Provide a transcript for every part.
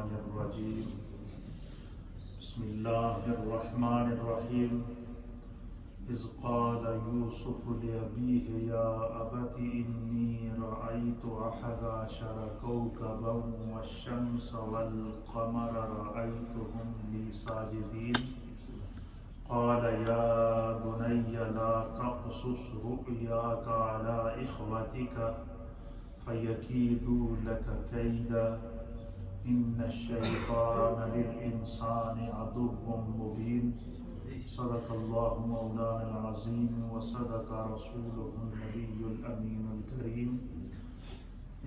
الشیطان الرجیم بسم اللہ الرحمن الرحیم اذ قال یوسف لأبیہ یا ابت انی رأیت احد عشر کوکبا والشمس والقمر رأیتهم لی ساجدین قال یا بنی لا تقصص رؤیاک علی اخوتک فَيَكِيدُوا لَكَ كَيْدًا إِنَّ الشَّيْطَانَ لِلْإِنسَانِ عَدُوٌّ مُّبِينٌ صدق اللہ مولانا العظیم وصدق رسولہ النبی الامین الکریم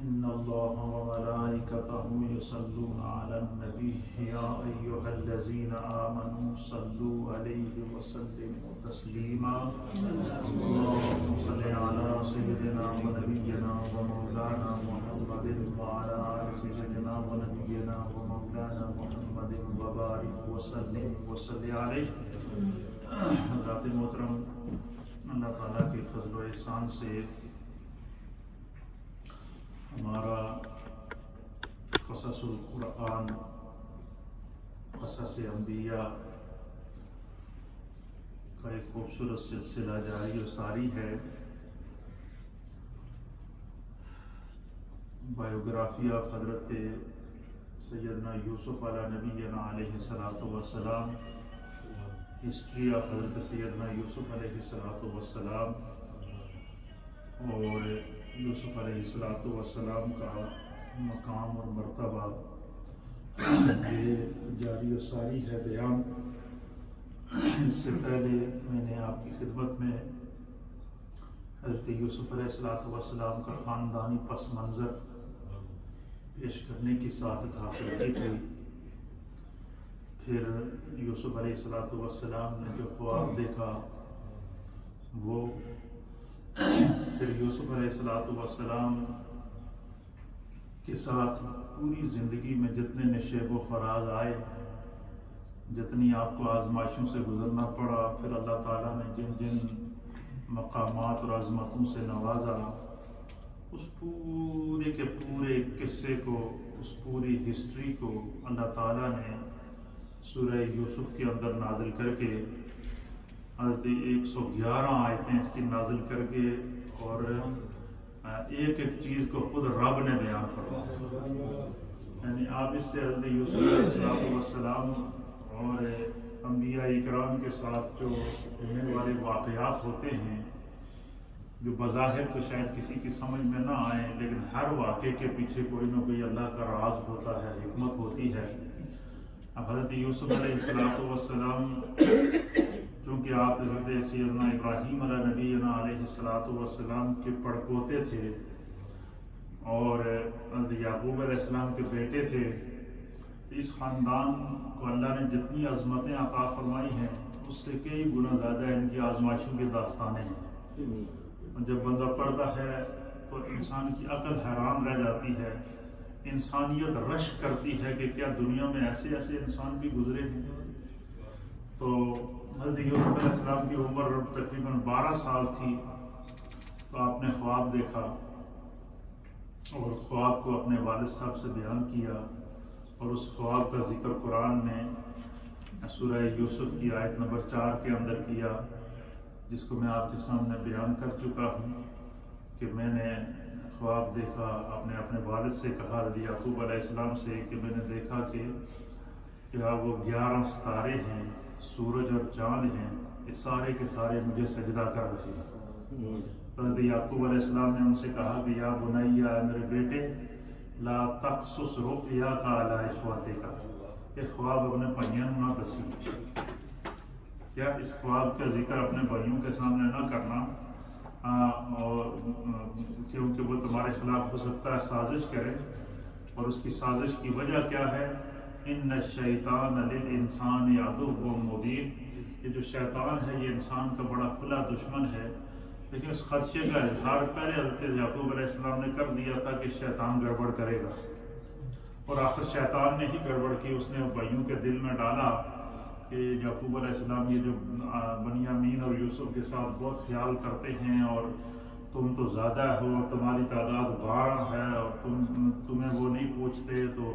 ان اللہ وملائکتہ یصلون علی النبی یا ایہا الذین آمنوا صلوا علیہ وسلموا تسلیما اللہم صل علی سیدنا ونبینا ومولانا محمد وعلی آل سیدنا ونبینا ومولانا محمد وبارک وسلم وصلی علیہ۔ حضرات محترم، اللہ تعالیٰ کے فضل و احسان سے ہمارا قصص القرآن، قصص انبیاء کا ایک خوبصورت سلسلہ جاری و ساری ہے۔ بایوگرافی آف حضرت سیدنا یوسف علیہ نبینا علیہ الصلاۃ والسلام، ہسٹری آف حضرت سیدنا یوسف علیہ الصلاۃ والسلام، اور یوسف علیہ الصلاۃ والسلام کا مقام اور مرتبہ یہ جاری و ساری ہے بیان۔ اس سے پہلے میں نے آپ کی خدمت میں حضرت یوسف علیہ الصلاۃ والسلام کا خاندانی پس منظر پیش کرنے کی سعادت حاصل کی تھی۔ پھر یوسف علیہ الصلاۃ والسلام نے جو خواب دیکھا وہ، پھر یوسف علیہ الصلاۃ والسلام کے ساتھ پوری زندگی میں جتنے نشیب و فراز آئے، جتنی آپ کو آزمائشوں سے گزرنا پڑا، پھر اللہ تعالیٰ نے جن جن مقامات اور عظمتوں سے نوازا، اس پورے کے پورے قصے کو، اس پوری ہسٹری کو اللہ تعالیٰ نے سورہ یوسف کے اندر نازل کر کے حضرت 111 آیتیں اس کی نازل کر کے، اور ایک ایک چیز کو خود رب نے بیان فرمایا۔ یعنی آپ اس سے حضرت یوسف علیہ السلام اور انبیاء اکرام کے ساتھ جو ہونے والے واقعات ہوتے ہیں، جو بظاہر تو شاید کسی کی سمجھ میں نہ آئیں، لیکن ہر واقعے کے پیچھے کوئی نہ کوئی اللہ کا راز ہوتا ہے، حکمت ہوتی ہے۔ اب حضرت یوسف علیہ السلام چونکہ آپ حضرت سیدنا ابراہیم علیہ نبینا علیہ السلام کے پڑپوتے تھے اور حضرت یعقوب علیہ السلام کے بیٹے تھے، تو اس خاندان کو اللہ نے جتنی عظمتیں عطا فرمائی ہیں اس سے کئی گنا زیادہ ان کی آزمائشوں کی داستانیں ہیں۔ اور جب بندہ پڑھتا ہے تو انسان کی عقل حیران رہ جاتی ہے، انسانیت رشک کرتی ہے کہ کیا دنیا میں ایسے ایسے انسان بھی گزرے ہیں۔ تو حضرت یوسف علیہ السلام کی عمر تقریباً 12 سال تھی، تو آپ نے خواب دیکھا اور خواب کو اپنے والد صاحب سے بیان کیا، اور اس خواب کا ذکر قرآن نے سورہ یوسف کی آیت نمبر 4 کے اندر کیا، جس کو میں آپ کے سامنے بیان کر چکا ہوں کہ میں نے خواب دیکھا، اپنے والد سے کہا، حضرت یعقوب علیہ السلام سے، کہ میں نے دیکھا کہ کیا وہ 11 ستارے ہیں، سورج اور چاند ہیں، یہ سارے کے سارے مجھے سجدہ کر رہے ہیں۔ حضرت یعقوب علیہ السلام نے ان سے کہا کہ یا بنیا، میرے بیٹے، لا تقصص رؤیاک علی اخوتک، یہ خواب اپنے بھائیوں نہ دسی، کیا اس خواب کا ذکر اپنے بھائیوں کے سامنے نہ کرنا، اور کیونکہ وہ تمہارے خلاف ہو سکتا ہے سازش کرے، اور اس کی سازش کی وجہ کیا ہے؟ ان الشیطان للانسان عدو مبین، یہ جو شیطان ہے یہ انسان کا بڑا کھلا دشمن ہے۔ لیکن اس خدشے کا اظہار پہلے حضرت یعقوب علیہ السلام نے کر دیا تھا کہ شیطان گڑبڑ کرے گا، اور آخر شیطان نے ہی گڑبڑ کی، اس نے بھائیوں کے دل میں ڈالا کہ یعقوب علیہ السلام یہ جو بنیامین اور یوسف کے ساتھ بہت خیال کرتے ہیں، اور تم تو زیادہ ہو، تمہاری تعداد 12 ہے، اور تمہیں وہ نہیں پوچھتے، تو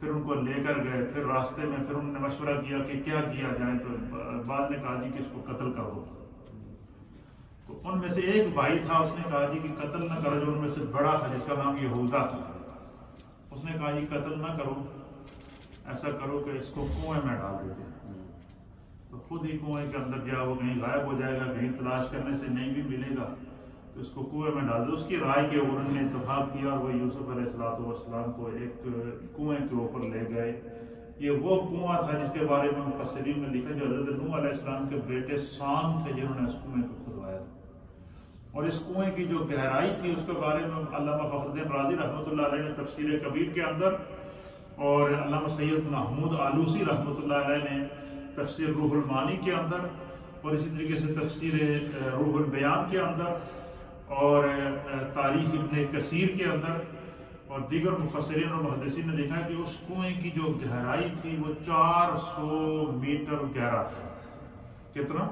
پھر ان کو لے کر گئے. پھر راستے میں پھر انہوں نے مشورہ کیا کہ کیا کیا جائے. تو بعد نے کہا جی کہ اس کو قتل کر دو. تو ان میں سے ایک بھائی تھا, اس نے کہا جی کہ قتل نہ کرو, جو ان میں سے بڑا تھا جس کا نام یہودا تھا. اس نے کہا جی قتل نہ کرو, ایسا کرو کہ اس کو کنویں میں ڈال دیتے ہیں. تو خود ہی کنویں کے اندر گیا, وہ کہیں غائب ہو جائے گا, کہیں تلاش کرنے سے نہیں بھی ملے گا, تو اس کو کنویں میں ڈال دے. اس کی رائے کے انہوں نے اتفاق کیا اور وہ یوسف علیہ السلام کو ایک کنویں کے اوپر لے گئے. یہ وہ کنواں تھا جس کے بارے میں مفسرین نے لکھا جو حضرت نوح علیہ السلام کے بیٹے سام تھے جنہوں نے اس کنویں کو کھدوایا تھا. اور اس کنویں کی جو گہرائی تھی اس کے بارے میں علامہ فخر الدین رازی رحمۃ اللہ علیہ نے تفسیر کبیر کے اندر, اور علامہ سید محمود آلوسی رحمۃ اللہ علیہ نے تفسیر روح المعانی کے اندر, اور اسی طریقے سے تفسیر روح البیان کے اندر, اور تاریخ ابن کثیر کے اندر, اور دیگر مفسرین اور محدثین نے دیکھا کہ اس کنویں کی جو گہرائی تھی وہ 400 میٹر گہرا تھا. کتنا؟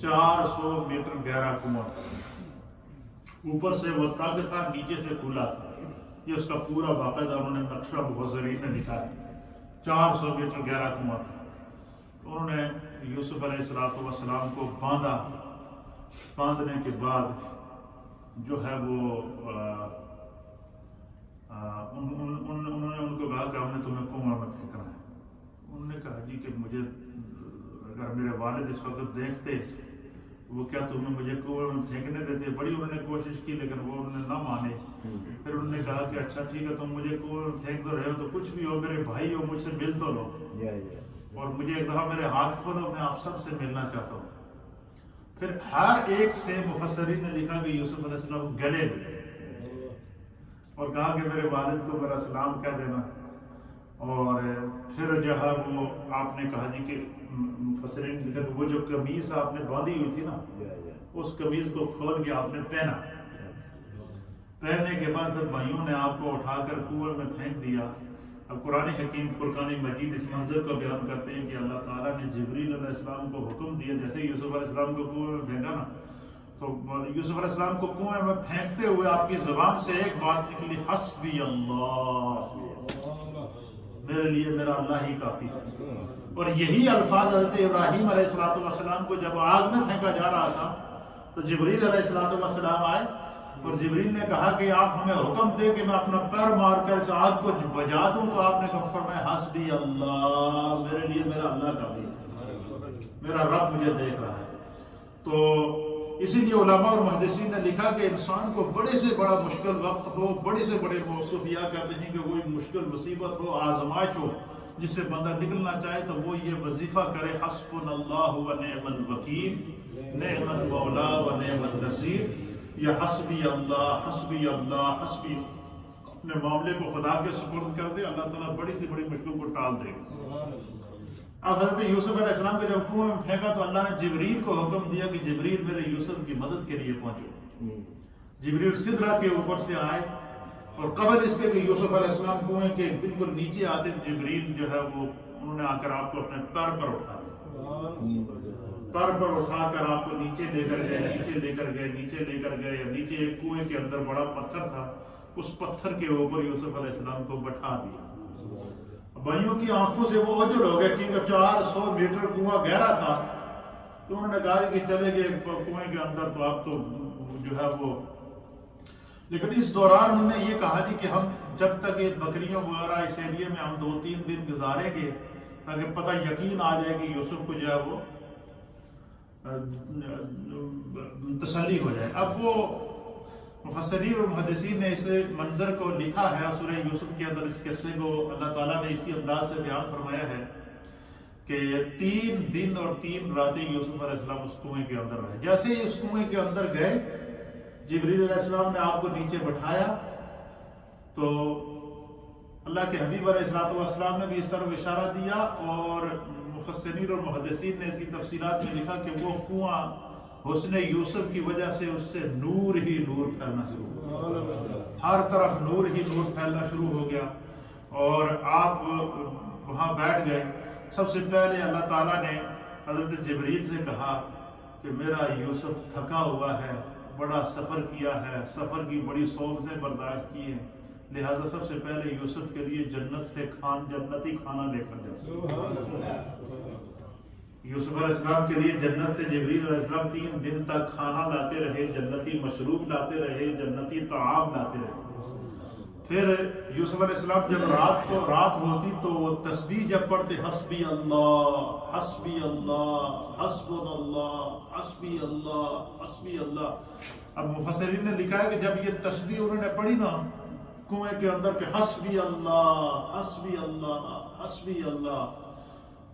400 میٹر گہرا کنواں تھا. اوپر سے وہ تنگ تھا, نیچے سے کھلا تھا. یہ اس کا پورا باقاعدہ انہوں نے نقشہ مفسرین نے لکھا ہے. 400 میٹر گہرا کنواں تھا. تو انہوں نے یوسف علیہ السلام کو باندھا. باندھنے کے بعد جو ہے وہ انہوں نے ان کو کہا کہ ہم نے تمہیں کنویں میں پھینکنا ہے. انہوں نے کہا جی کہ مجھے اگر میرے والد اس وقت دیکھتے وہ کیا تمہیں مجھے کنویں میں پھینکنے دیتے. بڑی انہوں نے کوشش کی لیکن وہ انہوں نے نہ مانے. پھر انہوں نے کہا کہ اچھا ٹھیک ہے, تم مجھے کنویں میں پھینک تو رہے ہو, تو کچھ بھی ہو میرے بھائی ہو, مجھ سے مل تو لو, اور مجھے ایک دفعہ میرے ہاتھ کھولو, میں آپ سب سے ملنا چاہتا ہوں. پھر ہر ایک سے مفسرین نے لکھا کہ یوسف علیہ السلام گلے اور کہا کہ میرے والد کو میرا سلام کہہ دینا. اور پھر جو ہے وہ آپ نے کہا جی کہ مفسرین نے لکھا کہ وہ جو قمیض آپ نے باندھی ہوئی تھی نا, اس قمیض کو کھول کے آپ نے پہنا. پہننے کے بعد پھر بھائیوں نے آپ کو اٹھا کر کنویں میں پھینک دیا. اب قرآن حکیم فرقان مجید اس منظر کو بیان کرتے ہیں کہ اللہ تعالیٰ نے جبریل علیہ السلام کو حکم دیا, جیسے یوسف علیہ السلام کو کنویں میں پھینکا نا, تو یوسف علیہ السلام کو کنویں میں پھینکتے ہوئے آپ کی زبان سے ایک بات نکلی, حسبی اللہ, میرے لیے میرا اللہ ہی کافی ہے. اور یہی الفاظ حضرت ابراہیم علیہ السلام کو جب آگ میں پھینکا جا رہا تھا تو جبریل علیہ السلام آئے اور جبریل نے کہا کہ آپ ہمیں حکم دے کہ میں اپنا پیر مار کر اس آگ کو بجھا دوں. تو آپ نے کہا فرمایا حسبی اللہ, میرے لیے میرا اللہ کافی ہے, میرا رب مجھے دیکھ رہا ہے. تو اسی لیے علماء اور محدثین نے لکھا کہ انسان کو بڑے سے بڑا مشکل وقت ہو, بڑے سے بڑے صوفیاء کہتے ہیں کہ کوئی مشکل مصیبت ہو, آزمائش ہو, جس سے بندہ نکلنا چاہے تو وہ یہ وظیفہ کرے, حسبنا اللہ و نعم الوکیل, نعم المولا و نعم النصیر. یہ حسبی اللہ حسبی اللہ حسبی, اپنے معاملے کو خدا کے سپرد کر دے, اللہ تعالیٰ بڑی سے بڑی مشکل کو ٹال دے گا. اب حضرت یوسف علیہ السلام کو جب کنویں میں پھینکا تو اللہ نے جبریل کو حکم دیا کہ جبریل میرے یوسف کی مدد کے لیے پہنچو. جبریل سدرہ کے اوپر سے آئے, اور قبل اس کے کہ یوسف علیہ السلام کنویں کے بالکل نیچے آتے, جبریل جو ہے وہ انہوں نے آ کر آپ کو اپنے پیر پر اٹھا کر آپ کو نیچے لے کر گئے. نیچے ایک کنویں کے اندر بڑا پتھر تھا, اس پتھر کے اوپر یوسف علیہ السلام کو بٹھا دیا. بھائیوں کی آنکھوں سے وہ اوجھل ہو گئے کیونکہ 400 میٹر کنواں گہرا تھا. تو انہوں نے کہا کہ چلے گئے کنویں کے اندر, تو آپ تو جو ہے وہ, لیکن اس دوران انہوں نے یہ کہا کہ ہم جب تک یہ بکریوں وغیرہ اس ایریے میں ہم 2-3 دن گزاریں گے تاکہ پتہ یقین آ جائے کہ یوسف کو جو ہے وہ تسلی ہو جائے. اب وہ مفسرین اور محدثین نے اس منظر کو لکھا ہے سورہ یوسف کے اندر. اس قصے کو اللہ تعالیٰ نے اسی انداز سے بیان فرمایا ہے کہ 3 دن اور 3 راتیں یوسف علیہ السلام اس کنویں کے اندر رہے. جیسے ہی اس کنویں کے اندر گئے, جبریل علیہ السلام نے آپ کو نیچے بٹھایا, تو اللہ کے حبیب علیہ السلام نے بھی اس طرف اشارہ دیا, اور مفسرین اور محدثین نے اس کی تفصیلات میں لکھا کہ وہ کنواں حسن یوسف کی وجہ سے اس سے نور ہی نور پھیلنا شروع ہو گیا, ہر طرف نور ہی نور پھیلنا شروع ہو گیا. اور آپ وہاں بیٹھ گئے. سب سے پہلے اللہ تعالیٰ نے حضرت جبریل سے کہا کہ میرا یوسف تھکا ہوا ہے, بڑا سفر کیا ہے, سفر کی بڑی صعوبتیں برداشت کی ہیں, لہذا سب سے پہلے یوسف کے لیے جنت سے جنتی کھانا لے کر جاؤ. یوسف علیہ السلام کے لیے جنت سے جبریل علیہ السلام 3 دن تک کھانا لاتے رہے، جنتی مشروب لاتے رہے، جنتی طعام لاتے رہے. پھر یوسف علیہ السلام جب رات ہوتی تو وہ تسبیح جب پڑھتے، حسبی اللہ حسبی اللہ حسبنا اللہ حسبی اللہ حسبی اللہ. اب مفسرین نے لکھا ہے کہ جب یہ تسبیح انہوں نے پڑھی نا کنویں کے اندر کہ حسبی اللہ حسبی اللہ حسبی اللہ،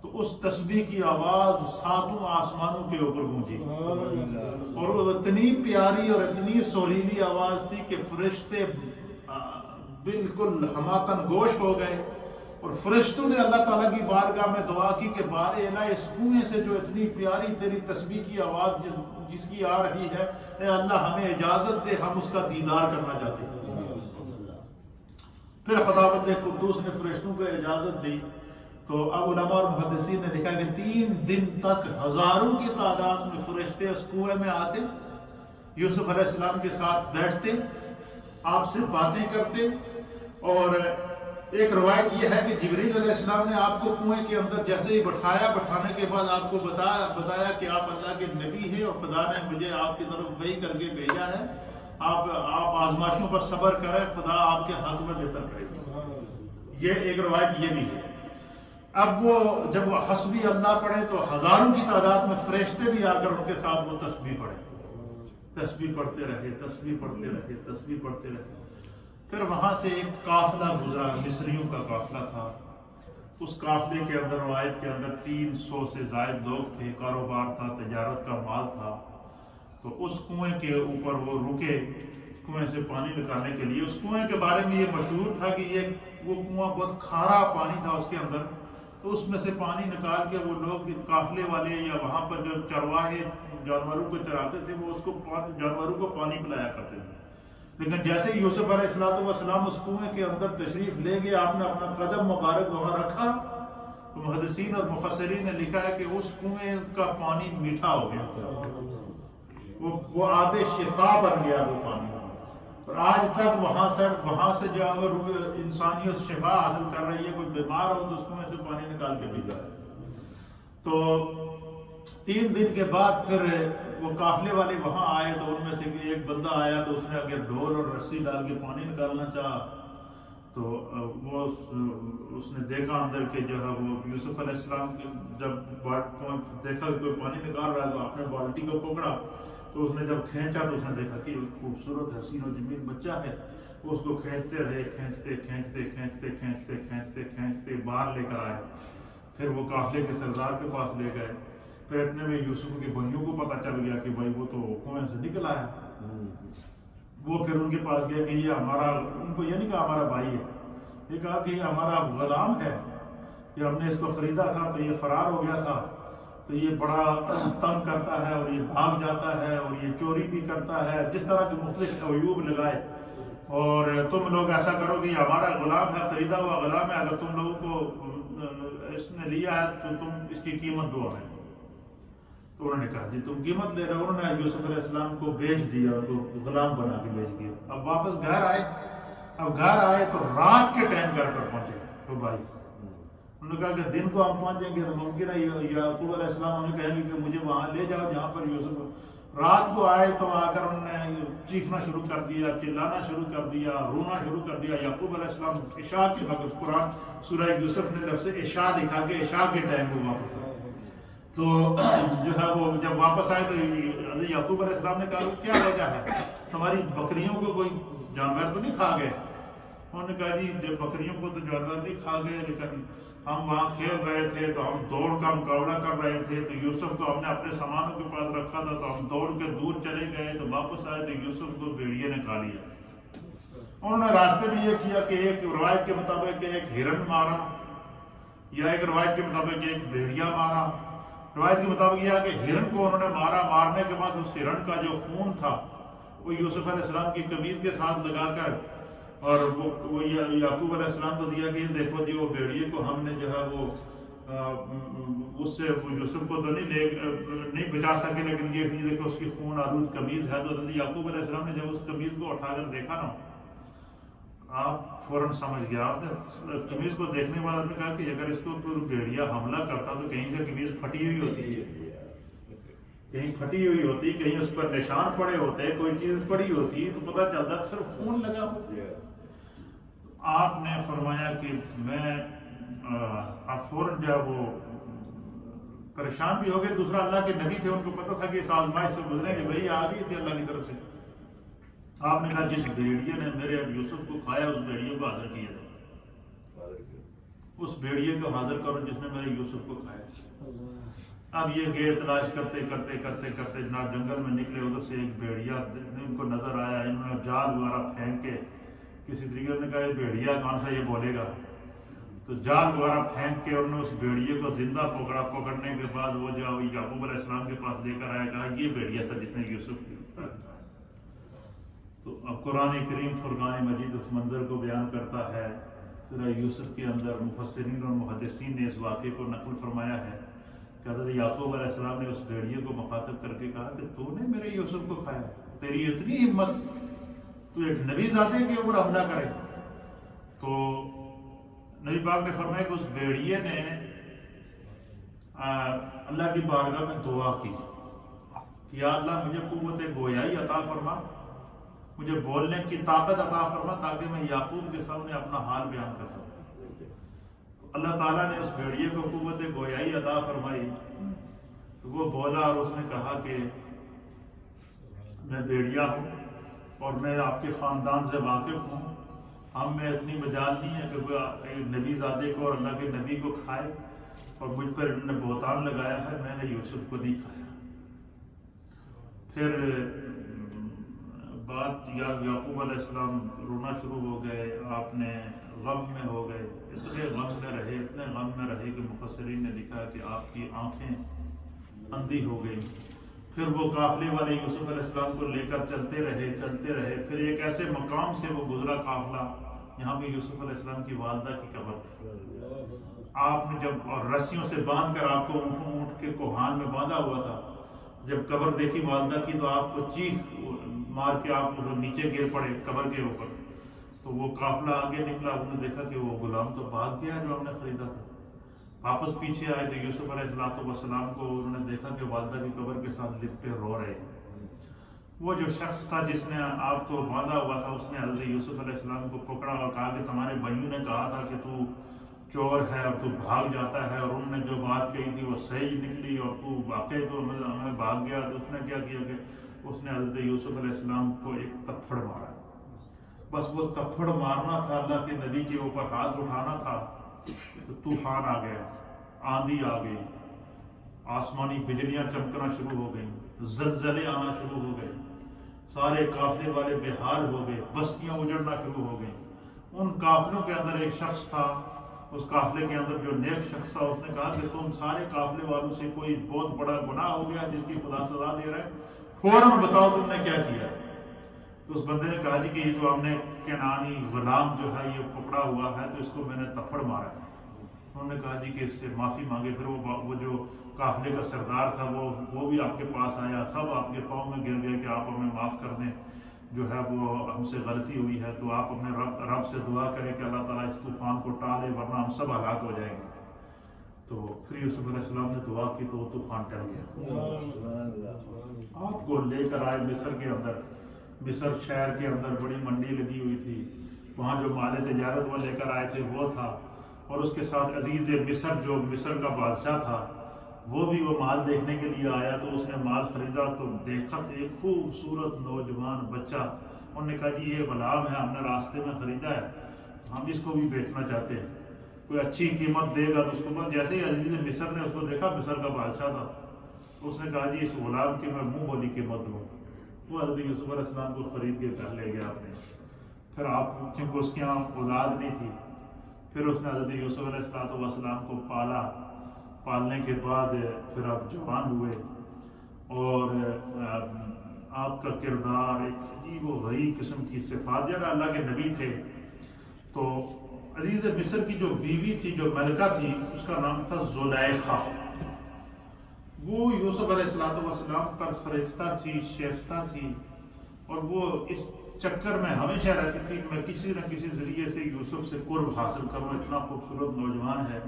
تو اس تسبیح کی آواز 7 آسمانوں کے اوپر گونجی، اور وہ اتنی پیاری اور اتنی سریلی آواز تھی کہ فرشتے بالکل ہماتن گوش ہو گئے. اور فرشتوں نے اللہ تعالیٰ کی بارگاہ میں دعا کی کہ بار الہ اس کنویں سے جو اتنی پیاری تیری تسبیح کی آواز جس کی آ رہی ہے، اے اللہ ہمیں اجازت دے، ہم اس کا دیدار کرنا چاہتے ہیں. پھر خداوند قدوس نے فرشتوں کو اجازت دی. تو اب علماء اور محدثین نے لکھا کہ 3 دن تک ہزاروں کی تعداد میں فرشتے اس کنویں میں آتے، یوسف علیہ السلام کے ساتھ بیٹھتے، آپ سے باتیں کرتے. اور ایک روایت یہ ہے کہ جبریل علیہ السلام نے آپ کو کنویں کے اندر جیسے ہی بٹھانے کے بعد آپ کو بتایا کہ آپ اللہ کے نبی ہیں اور خدا نے مجھے آپ کی طرف وحی کر کے بھیجا ہے، آپ آزمائشوں پر صبر کریں، خدا آپ کے حق میں بہتر کرے گا. یہ ایک روایت یہ بھی ہے. اب وہ جب وہ حسبی اللہ پڑھے تو ہزاروں کی تعداد میں فرشتے بھی آ کر ان کے ساتھ وہ تسبیح پڑھے، تسبیح پڑھتے رہے، تسبیح پڑھتے رہے، تسبیح پڑھتے رہے. پھر وہاں سے ایک قافلہ گزرا، مصریوں کا قافلہ تھا. اس قافلے کے اندر روایت کے اندر 300 سے زائد لوگ تھے، کاروبار تھا، تجارت کا مال تھا. تو اس کنویں کے اوپر وہ رکے کنویں سے پانی نکالنے کے لیے. اس کنویں کے بارے میں یہ مشہور تھا کہ وہ کنواں بہت کھارا پانی تھا اس کے اندر. تو اس میں سے پانی نکال کے وہ لوگ قافلے والے یا وہاں پر جو چرواہے جانوروں کو چراتے تھے وہ اس کو جانوروں کو پانی پلایا کرتے تھے. لیکن جیسے یوسف علیہ السلام اس کنویں کے اندر تشریف لے گئے، آپ نے اپنا قدم مبارک وہاں رکھا، تو محدثین اور مفسرین نے لکھا ہے کہ اس کنویں کا پانی میٹھا ہو گیا، وہ آب شفا بن گیا وہ پانی. اور آج تک وہاں سے جو انسانیت شفا حاصل کر رہی ہے. کوئی بیمار ہو تو اس کنویں سے پانی نکال کے پیتا ہے. تو 3 دن کے بعد پھر وہ قافلے والے وہاں آئے تو ان میں سے ایک بندہ آیا تو اس نے اگر ڈول اور رسی ڈال کے پانی نکالنا چاہا تو وہ اس نے دیکھا اندر کہ جو ہے وہ یوسف علیہ السلام جب دیکھا کہ کوئی پانی نکال رہا ہے تو اپنے بالٹی کو پکڑا. تو اس نے جب کھینچا تو اس نے دیکھا کہ خوبصورت حسین و جمیل بچہ ہے. وہ اس کو کھینچتے رہے، کھینچتے کھینچتے کھینچتے کھینچتے کھینچتے کھینچتے باہر لے کر آئے. پھر وہ قافلے کے سردار کے پاس لے گئے. پھر اتنے میں یوسف کے بھائیوں کو پتہ چل گیا کہ بھائی وہ تو کنویں سے نکل آیا. وہ پھر ان کے پاس گئے کہ یہ ہمارا، ان کو یہ نہیں کہا ہمارا بھائی ہے، یہ کہا کہ یہ ہمارا غلام ہے، کہ ہم نے اس کو خریدا تھا تو یہ فرار ہو گیا تھا، تو یہ بڑا تنگ کرتا ہے اور یہ بھاگ جاتا ہے اور یہ چوری بھی کرتا ہے، جس طرح کے مختلف عیوب لگائے. اور تم لوگ ایسا کرو کہ یہ ہمارا غلام ہے، خریدا ہوا غلام ہے، اگر تم لوگوں کو اس نے لیا ہے تو تم اس کی قیمت دو ہمیں. تو انہوں نے کہا جی تم قیمت لے رہے ہو. انہوں نے یوسف علیہ السلام کو بیچ دیا، ان کو غلام بنا کے بیچ دیا. اب واپس گھر آئے. اب گھر آئے تو رات کے ٹائم گھر پر پہنچے وہ بھائی. انہوں نے کہا کہ دن کو ہم پہنچیں گے تو ممکن ہے یعقوب علیہ السلام انہیں کہیں گے کہ مجھے وہاں لے جاؤ جہاں پر یوسف. رات کو آئے تو آ کر انہوں نے چیخنا شروع کر دیا، چلانا شروع کر دیا، رونا شروع کر دیا. یعقوب علیہ السلام عشاء کے وقت، قرآن سورہ یوسف نے لفظ عشاء لکھا کہ عشاء کے ٹائم وہ واپس آئے. تو جو ہے وہ جب واپس آئے تو یعقوب علیہ السلام نے کہا کیا وجہ ہے، ہماری بکریوں کو کوئی جانور تو نہیں کھا گئے؟ انہوں نے کہا جی جب بکریوں کو تو جانور نہیں کھا گئے، لیکن ہم وہاں کھیل رہے تھے تو ہم دوڑ کا مقابلہ کر رہے تھے، تو یوسف کو ہم نے اپنے سامانوں کے پاس رکھا تھا تو ہم دوڑ کے دور چلے گئے، تو واپس آئے تو یوسف کو بھیڑیے نے کھا لیا. انہوں نے راستے میں یہ کیا کہ ایک روایت کے مطابق ایک ہرن مارا، یا ایک روایت کے مطابق ایک بھیڑیا مارا. روایت کے مطابق یہ ہے کہ ہرن کو انہوں نے مارا. مارنے کے بعد اس ہرن کا جو خون تھا وہ یوسف علیہ السلام کی قمیض کے ساتھ لگا کر اور وہ یعقوب علیہ السلام کو دیا کہ دیکھو جی وہ بھیڑیے کو ہم نے جو ہے وہ اس سے یوسف کو تو نہیں بچا سکے، لیکن یہ دیکھو اس کی خون آلود قمیض ہے. تو یعقوب علیہ السلام نے جب اس قمیض کو اٹھا کر دیکھا نا، آپ فوراً سمجھ گیا. آپ نے قمیض کو دیکھنے کے بعد آپ نے کہا کہ اگر اس کو پھر بھیڑیا حملہ کرتا تو کہیں سے قمیض پھٹی ہوئی ہوتی ہے, کہیں پھٹی ہوئی ہوتی, کہیں اس پر نشان پڑے ہوتے, کوئی چیز پڑی ہوتی تو پتہ چلتا صرف خون لگا ہو. آپ نے فرمایا کہ میں آپ فوراً جب وہ پریشان بھی ہو گئے. دوسرا اللہ کے نبی تھے, ان کو پتہ تھا کہ اس آزمائش سے گزریں گے, وہی آ گئی تھی اللہ کی طرف سے. آپ نے کہا جس بھیڑیے نے میرے اب یوسف کو کھایا اس بھیڑیے کو حاضر کیا جائے, اس بھیڑیے کو حاضر کرو جس نے میرے یوسف کو کھایا. اب یہ گئے تلاش کرتے کرتے کرتے کرتے جناب جنگل میں نکلے. ادھر سے ایک بھیڑیا ان کو نظر آیا, انہوں نے جال وغیرہ پھینک کے کسی طریقے نے کہا یہ بھیڑیا کون سا یہ بولے گا, تو جال وغیرہ پھینک کے انہوں نے اس بھیڑیے کو زندہ پکڑا. پکڑنے کے بعد وہ جو یعقوب علیہ السلام کے پاس لے کر آیا, کہا یہ بھیڑیا تھا جس نے یوسف. تو اب قرآن کریم فرقان مجید اس منظر کو بیان کرتا ہے. سورہ یوسف کے اندر مفسرین اور محدثین نے اس واقعے کو نقل فرمایا ہے کہ حضرت یعقوب علیہ السلام نے اس بھیڑیے کو مخاطب کر کے کہا کہ تو نے میرے یوسف کو کھایا, تیری اتنی ہمت, تو ایک نبی زادے کے اوپر حملہ کرے. تو نبی پاک نے فرمایا کہ اس بھیڑیے نے اللہ کی بارگاہ میں دعا کی کہ یا اللہ مجھے قوت گویائی عطا فرما, مجھے بولنے کی طاقت عطا فرما تاکہ میں یعقوب کے سامنے اپنا حال بیان کر سکوں. تو اللہ تعالیٰ نے اس بھیڑیے کو قوت گویائی عطا فرمائی. تو وہ بولا اور اس نے کہا کہ میں بھیڑیا ہوں اور میں آپ کے خاندان سے واقف ہوں. ہم میں اتنی مجال نہیں ہے کہ وہ نبی زادے کو اور اللہ کے نبی کو کھائے, اور مجھ پر انہوں نے بہتان لگایا ہے, میں نے یوسف کو نہیں کھایا. پھر بات یعقوب علیہ السلام رونا شروع ہو گئے. آپ نے غم میں ہو گئے, اتنے غم میں رہے, اتنے غم میں رہے کہ مفسرین نے لکھا کہ آپ کی آنکھیں اندھی ہو گئی. پھر وہ قافلے والے یوسف علیہ السلام کو لے کر چلتے رہے. پھر ایک ایسے مقام سے وہ گزرا قافلہ یہاں پہ یوسف علیہ السلام کی والدہ کی قبر تھی. آپ نے جب اور رسیوں سے باندھ کر آپ کو اونٹ کے کوہان میں باندھا ہوا تھا, جب قبر دیکھی والدہ کی تو آپ کو چیخ مار کے آپ نیچے گر پڑے قبر کے اوپر. تو وہ قافلہ آگے نکلا, انہوں نے دیکھا کہ وہ غلام تو بھاگ گیا جو ہم نے خریدا تھا. واپس پیچھے آئے تو یوسف علیہ السلام کو انہوں نے دیکھا کہ والدہ کی قبر کے ساتھ لپٹے رو رہے. وہ جو شخص تھا جس نے آپ کو باندھا ہوا تھا, اس نے حضرت یوسف علیہ السلام کو پکڑا اور کہا کہ تمہارے بھائیوں نے کہا تھا کہ تو چور ہے اور تو بھاگ جاتا ہے, اور انہوں نے جو بات کہی تھی وہ صحیح نکلی اور تو واقعی تو ہمیں بھاگ گیا. تو اس نے کیا کیا کہ اس نے حضرت یوسف علیہ السلام کو ایک تپھڑ مارا. بس وہ تپھڑ مارنا تھا, اللہ کے نبی کے اوپر ہاتھ اٹھانا تھا, تو طوفان آ گیا, آندھی آ گئی, آسمانی بجلیاں چمکنا شروع ہو گئیں, زلزلے آنا شروع ہو گئے, سارے قافلے والے بے حال ہو گئے, بستیاں اجڑنا شروع ہو گئیں. ان قافلوں کے اندر ایک شخص تھا, اس قافلے کے اندر جو نیک شخص تھا, اس نے کہا کہ تم سارے قافلے والوں سے کوئی بہت بڑا گناہ ہو گیا جس کی خدا سزا دے رہا ہے, فوراً بتاؤ تم نے کیا کیا. تو اس بندے نے کہا جی کہ یہ جو ہم نے کنعانی غلام جو ہے یہ پکڑا ہوا ہے تو اس کو میں نے تپھڑ مارا ہے. انہوں نے کہا جی کہ اس سے معافی مانگے. پھر وہ جو قافلے کا سردار تھا وہ بھی آپ کے پاس آیا, سب آپ کے پاؤں میں گر گئے کہ آپ ہمیں معاف کر دیں, جو ہے وہ ہم سے غلطی ہوئی ہے, تو آپ اپنے رب سے دعا کریں کہ اللہ تعالیٰ اس طوفان کو ٹالے ورنہ ہم سب ہلاک ہو جائیں گے. تو پھر یوسف علیہ السلام نے دعا کی تو وہ طوفان ٹل گیا. آپ کو لے کر آئے مصر کے اندر. مصر شہر کے اندر بڑی منڈی لگی ہوئی تھی, وہاں جو مال تجارت وہ لے کر آئے تھے وہ تھا, اور اس کے ساتھ عزیز مصر جو مصر کا بادشاہ تھا وہ بھی وہ مال دیکھنے کے لیے آیا. تو اس نے مال خریدا تو دیکھا ایک خوبصورت نوجوان بچہ. انہوں نے کہا جی یہ غلام ہے, ہم نے راستے میں خریدا ہے, ہم اس کو بھی بیچنا چاہتے ہیں, کوئی اچھی قیمت دے گا. تو اس کو بعد جیسے ہی عزیز مصر نے اس کو دیکھا, مصر کا بادشاہ تھا, اس نے کہا جی اس غلام کی میں منہ بولی قیمت دوں. وہ حضرت یوسف علیہ السلام کو خرید کے گھر لے گیا آپ نے. پھر آپ کیونکہ اس کے یہاں اولاد نہیں تھی, پھر اس نے حضرت یوسف علیہ السلام کو پالا. پالنے کے بعد پھر آپ جوان ہوئے, اور آپ کا کردار ایک عجیب و غریب قسم کی صفات, یار اللہ کے نبی تھے. تو عزیز مصر کی جو بیوی تھی, جو ملکہ تھی, اس کا نام تھا زلیخا. وہ یوسف علیہ السلام پر فریفتہ تھی, شیفتہ تھی, اور وہ اس چکر میں ہمیشہ رہتی تھی میں کسی نہ کسی ذریعے سے یوسف سے قرب حاصل کروں، اتنا خوبصورت نوجوان ہے۔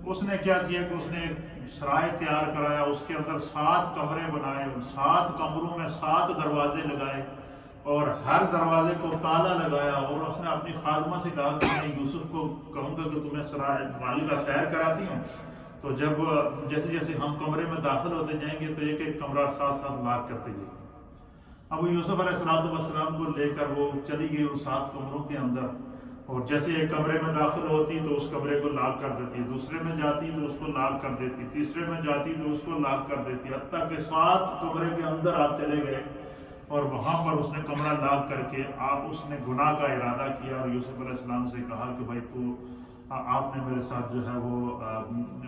اس نے کیا کیا کہ اس نے ایک سرائے تیار کرایا، اس کے اندر 7 کمرے بنائے، ان 7 کمروں میں 7 دروازے لگائے اور ہر دروازے کو تالا لگایا، اور اس نے اپنی خادمہ سے کہا کہ میں یوسف کو کہوں گا کہ تمہیں سرائے مال کا سیر کراتی ہوں، تو جب جیسے جیسے ہم کمرے میں داخل ہوتے جائیں گے تو ایک ایک کمرہ ساتھ لاک کرتے جائیں گے۔ اب وہ یوسف علیہ السلام کو لے کر وہ چلی گئی ان 7 کمروں کے اندر، اور جیسے ایک کمرے میں داخل ہوتی تو اس کمرے کو لاک کر دیتی، دوسرے میں جاتی تو اس کو لاک کر دیتی، تیسرے میں جاتی تو اس کو لاک کر دیتی، حتیٰ کہ 7 کمرے کے اندر آپ چلے گئے اور وہاں پر اس نے کمرہ لاک کر کے اس نے گناہ کا ارادہ کیا اور یوسف علیہ السلام سے کہا کہ بھائی تو آپ نے میرے ساتھ جو ہے وہ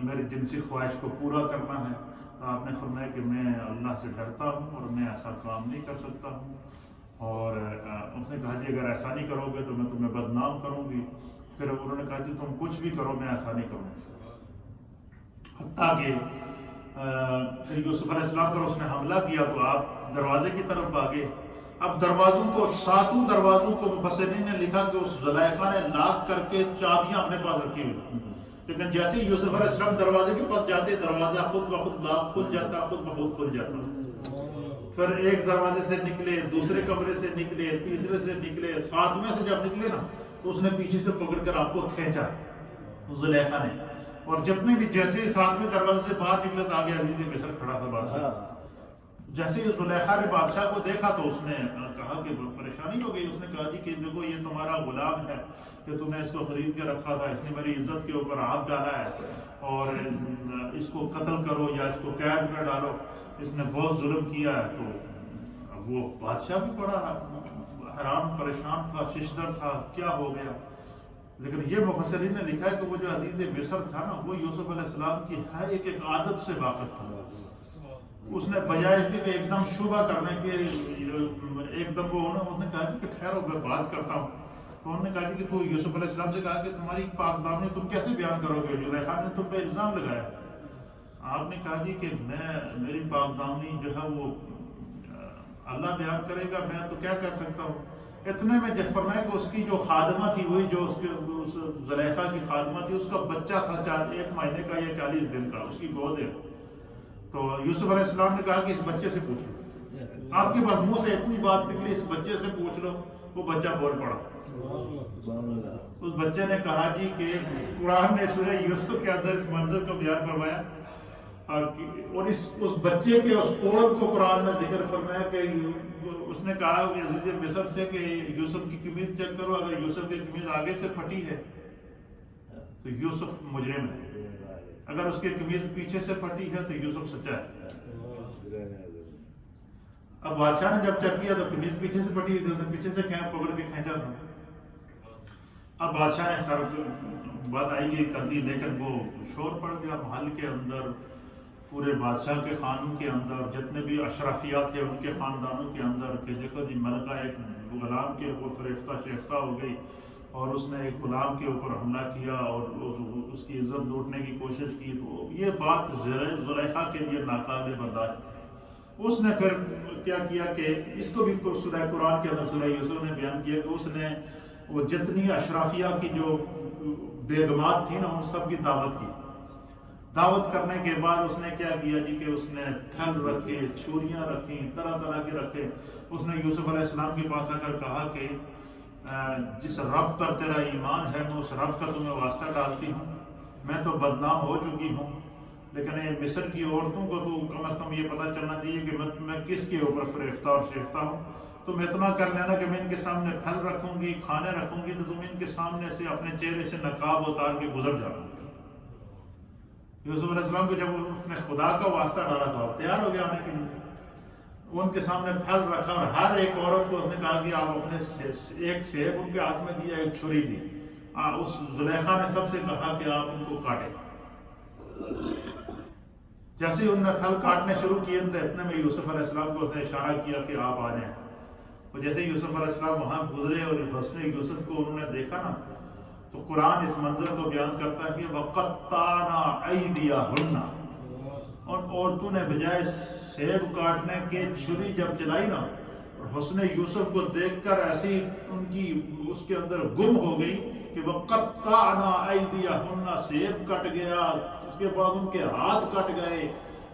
میری جنسی خواہش کو پورا کرنا ہے۔ آپ نے فرمایا کہ میں اللہ سے ڈرتا ہوں اور میں ایسا کام نہیں کر سکتا ہوں، اور اس نے کہا جی اگر ایسا نہیں کرو گے تو میں تمہیں بدنام کروں گی۔ پھر انہوں نے کہا جی تم کچھ بھی کرو میں ایسا نہیں کروں گا، حتیٰ کہ پھر یوسف علیہ السلام پر اس نے حملہ کیا تو آپ دروازے کی طرف بھاگے۔ اب دروازوں کو 7 دروازوں کو مفسرین نے لکھا کہ اس زلیخا نے لاک کر کے چابیاں اپنے پاس رکھی ہوئی، لیکن جیسے ہی یوسف علیہ السلام دروازے کے پاس جاتے دروازہ خود بخود لاک کھل جاتا، خود بخود کھل جاتا۔ پھر ایک دروازے سے نکلے، دوسرے کمرے سے نکلے، تیسرے سے نکلے، 7ویں سے جب نکلے نا تو اس نے پیچھے سے پکڑ کر آپ کو کھینچا زلیخا نے، اور جتنے بھی جیسے 7ویں دروازے سے باہر نکلے تو آگے عزیز مصر کھڑا تھا بادشاہ۔ جیسے ہی زلیخا نے بادشاہ کو دیکھا تو اس نے کہا کہ پریشانی ہو گئی، اس نے کہا جی کہ دیکھو یہ تمہارا غلام ہے کہ تم نے اس کو خرید کے رکھا تھا، اس نے میری عزت کے اوپر ہاتھ ڈالا ہے اور اس کو قتل کرو یا اس کو قید میں ڈالو، اس نے بہت ظلم کیا ہے۔ تو وہ بادشاہ بھی بڑا حیران پریشان تھا، ششدر تھا، کیا ہو گیا۔ لیکن یہ مفسرین نے لکھا ہے کہ وہ جو عزیز مصر تھا نا وہ یوسف علیہ السلام کی ہر ایک عادت سے واقف تھا۔ اس نے بجائے اس کے کہ ایک دم شبہ کرنے کے ایک دم وہ انہوں نے کہا کہ ٹھہرو میں بات کرتا ہوں، تو انہوں نے کہا کہ تو یوسف علیہ السلام سے کہا کہ تمہاری پاک دامنی تم کیسے بیان کرو گے، زلیخا نے تم پہ الزام لگایا۔ آپ نے کہا جی کہ میری پاک دامنی جو ہے وہ اللہ بیان کرے گا، میں تو کیا کر سکتا ہوں۔ اتنے میں جب فرمایا کہ اس کی جو خادمہ تھی وہی جو اس زلیخا کی خادمہ تھی، اس کا بچہ تھا 1 مہینے کا یا 40 دن کا، اس کی گود ہے۔ تو یوسف علیہ السلام نے کہا کہ اس بچے سے پوچھ لو، آپ کے پاس منہ سے اتنی بات نکلی اس بچے سے پوچھ لو۔ وہ بچہ بول پڑا۔ اس بچے نے کہا جی کہ قرآن نے سورہ یوسف کے اندر اس منظر کو بیان فرمایا، اور اس بچے کے اس کوڑ کو قرآن نے ذکر فرمایا کہ اس نے کہا عزیز مصر سے کہ یوسف کی قمیض چیک کرو، اگر یوسف کی قمیض آگے سے پھٹی ہے تو یوسف مجرم ہے، اگر اس کی قمیض پیچھے سے پھٹی ہے تو یوسف سچا ہے۔ اب بادشاہ نے جب چیک کیا تو قمیض پیچھے سے پھٹی ہوئی تھی، اس نے پیچھے سے پکڑ کے کھینچا تھا۔ اب بادشاہ نے بات آئی گئی کر دی، لیکن وہ شور پڑ گیا محل کے اندر، پورے بادشاہ کے خانوں کے اندر، جتنے بھی اشرافیات تھے ان کے خاندانوں کے اندر، کہ دیکھو جی ملکہ ایک غلام کے اوپر فریفتہ شیفتہ ہو گئی اور اس نے ایک غلام کے اوپر حملہ کیا اور اس کی عزت لوٹنے کی کوشش کی۔ تو یہ بات زلیخا کے لیے ناقابل برداشت ہے۔ اس نے پھر کیا کیا کہ اس کو بھی سورہ قرآن کے اندر سورہ یوسف نے بیان کیا کہ اس نے وہ جتنی اشرافیہ کی جو بیگمات تھی نا ان سب کی دعوت کی۔ دعوت کرنے کے بعد اس نے کیا کیا جی کہ اس نے پھل رکھے، چھریاں رکھی، طرح طرح کے رکھے۔ اس نے یوسف علیہ السلام کے پاس آ کر کہا کہ جس رب پر تیرا ایمان ہے میں اس رب کا تمہیں واسطہ ڈالتی ہوں، میں تو بدنام ہو چکی ہوں، لیکن یہ مصر کی عورتوں کو تو کم از کم یہ پتہ چلنا چاہیے کہ میں کس کے اوپر فریفتہ اور شیفتہ ہوں۔ تم اتنا کر لینا کہ میں ان کے سامنے پھل رکھوں گی، کھانے رکھوں گی، تو تم ان کے سامنے سے اپنے چہرے سے نقاب اتار کے گزر جانا۔ یوسف علیہ السلام کو جب اس نے خدا کا واسطہ ڈالا تو تیار ہو گیا آنے کے لیے۔ ان کے سامنے پھل رکھا اور ہر ایک عورت کو اس نے کہا کہ آپ اپنے ایک سیب ان کے ہاتھ میں دیا، ایک چھری دی۔ اس زلیخا نے سب سے کہا کہ آپ ان کو کاٹیں۔ جیسے انہوں نے پھل کاٹنے شروع کیے تو اتنے میں یوسف علیہ السلام کو اس نے اشارہ کیا کہ آپ آ جائیں۔ اور جیسے یوسف علیہ السلام وہاں گزرے اور حسن یوسف کو انہوں نے دیکھا نا تو قرآن اس منظر کو بیان کرتا ہے کہ وَقَطَّعْنَا أَيْدِيَهُنَّ، ان عورتوں نے بجائے سیب کاٹنے کے چھری جب چلائی نا حسن یوسف کو دیکھ کر ایسی ان کی اس کے اندر گم ہو گئی کہ وَقَطَّعْنَا أَيْدِيَهُنَّ سیب کٹ گیا، اس کے بعد ان کے ہاتھ کٹ گئے،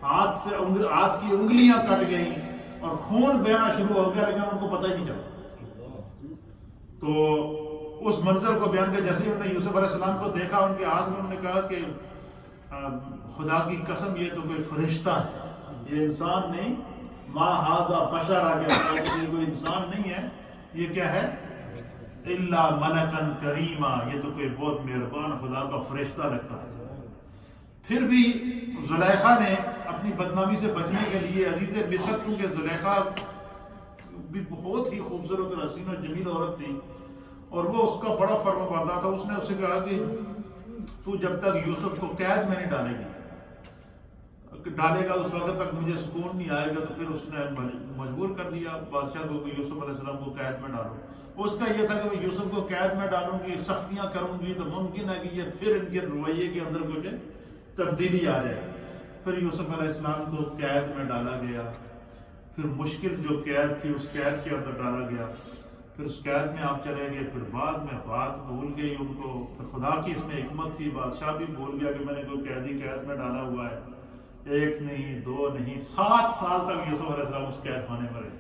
ہاتھ کی انگلیاں کٹ گئیں اور خون بہنا شروع ہو گیا، لیکن ان کو پتہ ہی نہیں چلا۔ تو اس منظر کو بیان کر جیسے ہی انہوں نے یوسف علیہ السلام کو دیکھا، ان کے آس میں انہوں نے کہا کہ خدا کی قسم یہ تو کوئی فرشتہ ہے، یہ انسان نہیں، ما ھذا بشر آ گیا، یہ کوئی انسان نہیں ہے، یہ کیا ہے؟ الا ملکن کریما، یہ تو کوئی بہت مہربان خدا کا فرشتہ لگتا ہے۔ پھر بھی زلیخا نے اپنی بدنامی سے بچنے کے لیے عزیز مصر، کیونکہ زلیخا بھی بہت ہی خوبصورت اور حسین اور جمیل عورت تھی اور وہ اس کا بڑا فرما بردار تھا، اس نے اسے کہا کہ تو جب تک یوسف کو قید میں نہیں ڈالے گا اس وقت تک مجھے سکون نہیں آئے گا۔ تو پھر اس نے مجبور کر دیا بادشاہ کو کہ یوسف علیہ السلام کو قید میں ڈالو۔ اس کا یہ تھا کہ میں یوسف کو قید میں ڈالوں گی، سختیاں کروں گی تو ممکن ہے کہ یہ پھر ان کے رویے کے اندر کچھ تبدیلی آ جائے۔ پھر یوسف علیہ السلام کو قید میں ڈالا گیا، پھر مشکل جو قید تھی اس قید کے اندر ڈالا گیا، پھر اس قید میں آپ چلے گئے، پھر بعد میں بات بھول گئی ان کو، پھر خدا کی اس میں حکمت تھی، بادشاہ بھی بھول گیا کہ میں نے کوئی قیدی قید میں ڈالا ہوا ہے۔ ایک نہیں، دو نہیں، 7 سال تک یوسف علیہ السلام اس قید خانے میں رہے۔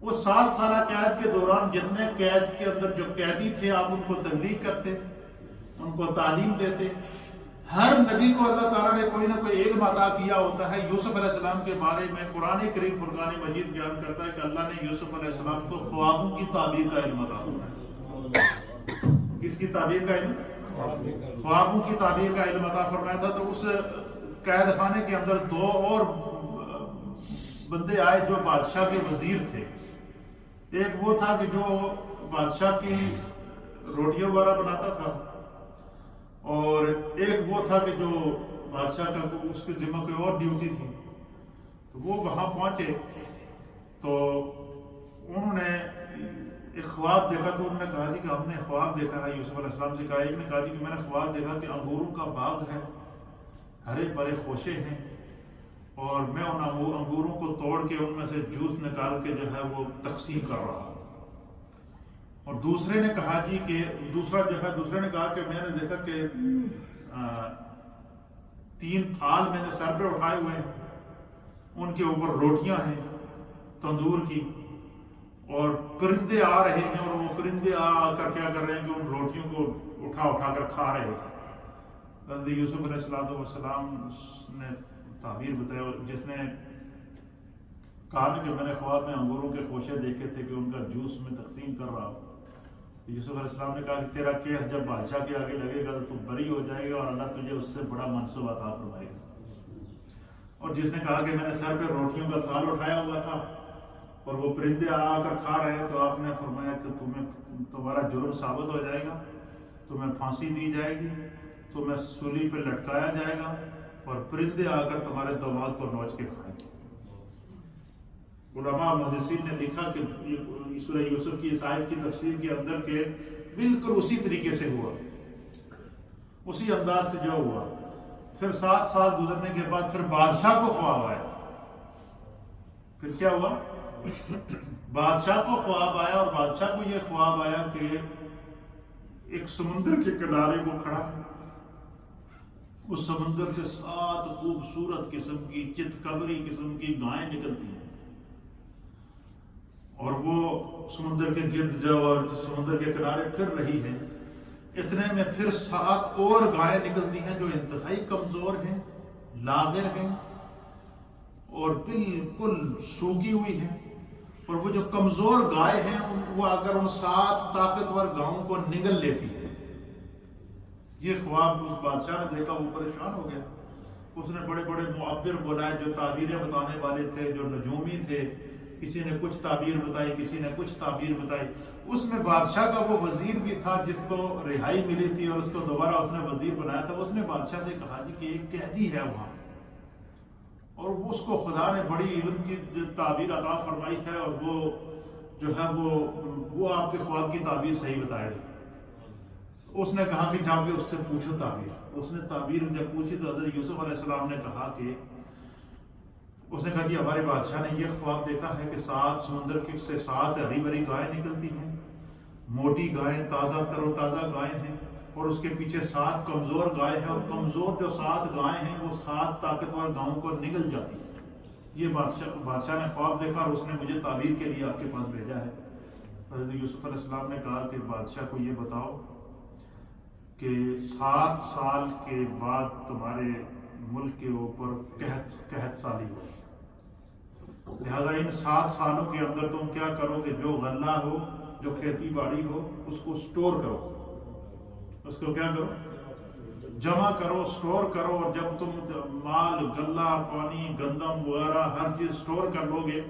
وہ 7 سالہ قید کے دوران جتنے قید کے اندر جو قیدی تھے، آپ ان کو تبلیغ کرتے، ان کو تعلیم دیتے۔ ہر نبی کو اللہ تعالیٰ نے کوئی نہ کوئی علم عطا کیا ہوتا ہے۔ یوسف علیہ السلام کے بارے میں قرآن کریم فرقان مجید بیان کرتا ہے کہ اللہ نے یوسف علیہ السلام کو خوابوں کی تعبیر کا علم عطا فرمایا۔ کس کی تعبیر کا علم؟ خوابوں کی تعبیر کا علم عطا فرمایا تھا۔ تو اس قید خانے کے اندر 2 اور بندے آئے جو بادشاہ کے وزیر تھے۔ ایک وہ تھا کہ جو بادشاہ کی روٹیاں وغیرہ بناتا تھا، اور ایک وہ تھا کہ جو بادشاہ کا اس کے ذمہ کوئی اور ڈیوٹی تھی۔ تو وہ وہاں پہنچے تو انہوں نے ایک خواب دیکھا، تو انہوں نے کہا جی کہ ہم نے خواب دیکھا ہے۔ یوسف علیہ السلام سے کہا، ایک نے کہا جی کہ میں نے خواب دیکھا کہ انگوروں کا باغ ہے، ہرے بھرے خوشے ہیں، اور میں ان انگوروں کو توڑ کے ان میں سے جوس نکال کے جو ہے وہ تقسیم کر رہا ہوں۔ اور دوسرے نے کہا جی کہ دوسرے نے کہا کہ میں نے دیکھا کہ 3 تھال میں نے سر پہ اٹھائے ہوئے ہیں، ان کے اوپر روٹیاں ہیں تندور کی، اور پرندے آ رہے ہیں، اور وہ پرندے آ کر کیا کر رہے ہیں کہ ان روٹیوں کو اٹھا کر کھا رہے ہیں۔ حضرت یوسف علیہ السلام نے تعبیر بتایا، جس نے کہا کہ میں نے خواب میں انگوروں کے خوشے دیکھے تھے کہ ان کا جوس میں تقسیم کر رہا ہوں۔ یوسف علیہ السلام نے کہا کہ تیرا کیس جب بادشاہ کے آگے لگے گا تو تو بری ہو جائے گا، اور اللہ تجھے اس سے بڑا منصب عطا فرمائے گا۔ اور جس نے کہا کہ میں نے سر پہ روٹیوں کا تھال اٹھایا ہوا تھا اور وہ پرندے آ کر کھا رہے ہیں، تو آپ نے فرمایا کہ تمہارا جرم ثابت ہو جائے گا، تمہیں پھانسی دی جائے گی، تمہیں سولی پہ لٹکایا جائے گا، اور پرندے آ کر تمہارے دماغ کو نوچ کے کھائیں گے۔ علماء محدثین نے لکھا کہ سورہ یوسف کی اس آیت کی تفسیر کے اندر کہ بالکل اسی طریقے سے ہوا، اسی انداز سے جو ہوا۔ پھر 7 سال گزرنے کے بعد پھر بادشاہ کو خواب آیا۔ پھر کیا ہوا؟ بادشاہ کو خواب آیا، اور بادشاہ کو یہ خواب آیا کہ ایک سمندر کے کنارے کو کھڑا ہے، اس سمندر سے 7 خوبصورت قسم کی چتکبری قسم کی گائیں نکلتی ہیں، اور وہ سمندر کے گرد جاؤ اور سمندر کے کنارے پھر رہی ہیں۔ اتنے میں پھر 7 اور گائیں نکلتی ہیں جو انتہائی کمزور ہیں، لاغر ہیں، اور بالکل سوگی ہوئی ہیں، اور وہ جو کمزور گائے ہیں وہ اگر ان 7 طاقتور گاؤں کو نگل لیتی ہے۔ یہ خواب اس بادشاہ نے دیکھا، وہ پریشان ہو گیا۔ اس نے بڑے بڑے معبر بلائے جو تعبیریں بتانے والے تھے، جو نجومی تھے، کسی نے کچھ تعبیر بتائی، کسی نے کچھ تعبیر بتائی۔ اس میں بادشاہ کا وہ وزیر بھی تھا جس کو رہائی ملی تھی اور اس کو دوبارہ اس نے وزیر بنایا تھا۔ اس نے بادشاہ سے کہا جی کہ ایک قیدی ہے وہاں، اور اس کو خدا نے بڑی علم کی تعبیر عطا فرمائی ہے، اور وہ جو ہے وہ آپ کے خواب کی تعبیر صحیح بتائے گا۔ اس نے کہا کہ جا کے اس سے پوچھو تعبیر۔ اس نے تعبیر جب پوچھی تو حضرت یوسف علیہ السلام نے کہا کہ اس نے کہا کہ ہمارے بادشاہ نے یہ خواب دیکھا ہے کہ 7 سمندر کی سے 7 ہری بھری گائیں نکلتی ہیں، موٹی گائیں، تازہ تر و تازہ گائیں ہیں، اور اس کے پیچھے 7 کمزور گائیں ہیں، اور کمزور جو 7 گائیں ہیں وہ 7 طاقتور گاؤں کو نگل جاتی ہیں۔ یہ بادشاہ نے خواب دیکھا اور اس نے مجھے تعبیر کے لیے آپ کے پاس بھیجا ہے۔ حضرت یوسف علیہ السلام نے کہا کہ بادشاہ کو یہ بتاؤ کہ 7 سال کے بعد تمہارے ملک کے اوپر قحط سالی ہو، لہذا ان 7 سالوں کے اندر تم کیا کرو کہ جو غلہ ہو، جو کھیتی باڑی ہو، اس کو سٹور کرو، اس کو کیا کرو، جمع کرو، سٹور کرو، اور جب تم مال، غلہ، پانی، گندم وغیرہ ہر چیز سٹور کر لو گے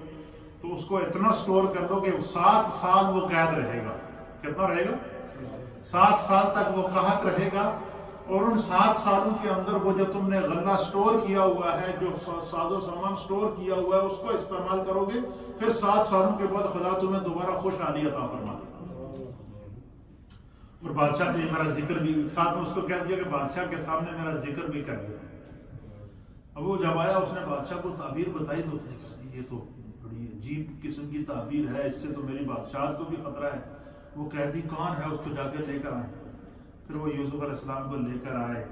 تو اس کو اتنا سٹور کر لو کہ 7 سال وہ قید رہے گا۔ کتنا رہے گا؟ 7 سال تک وہ قحط رہے گا، اور ان 7 سالوں کے اندر وہ جو تم نے غلہ سٹور کیا ہوا ہے، جو ساز و سامان سٹور کیا ہوا ہے، اس کو استعمال کرو گے، پھر 7 سالوں کے بعد خدا تمہیں دوبارہ خوشحالی عطا فرما دے گا۔ اور بادشاہ سے میرا ذکر بھی، ساتھ میں اس کو کہہ دیا کہ بادشاہ کے سامنے میرا ذکر بھی کر دیا۔ اب وہ جب آیا اس نے بادشاہ کو تعبیر بتائی تو اس نے کہا یہ تو بڑی عجیب قسم کی تعبیر ہے، اس سے تو میری بادشاہت کو بھی خطرہ ہے۔ وہ قیدی کون ہے، اس کو جا کے لے کر آئے۔ پھر وہ یوسف علیہ السلام کو لے کر آئے،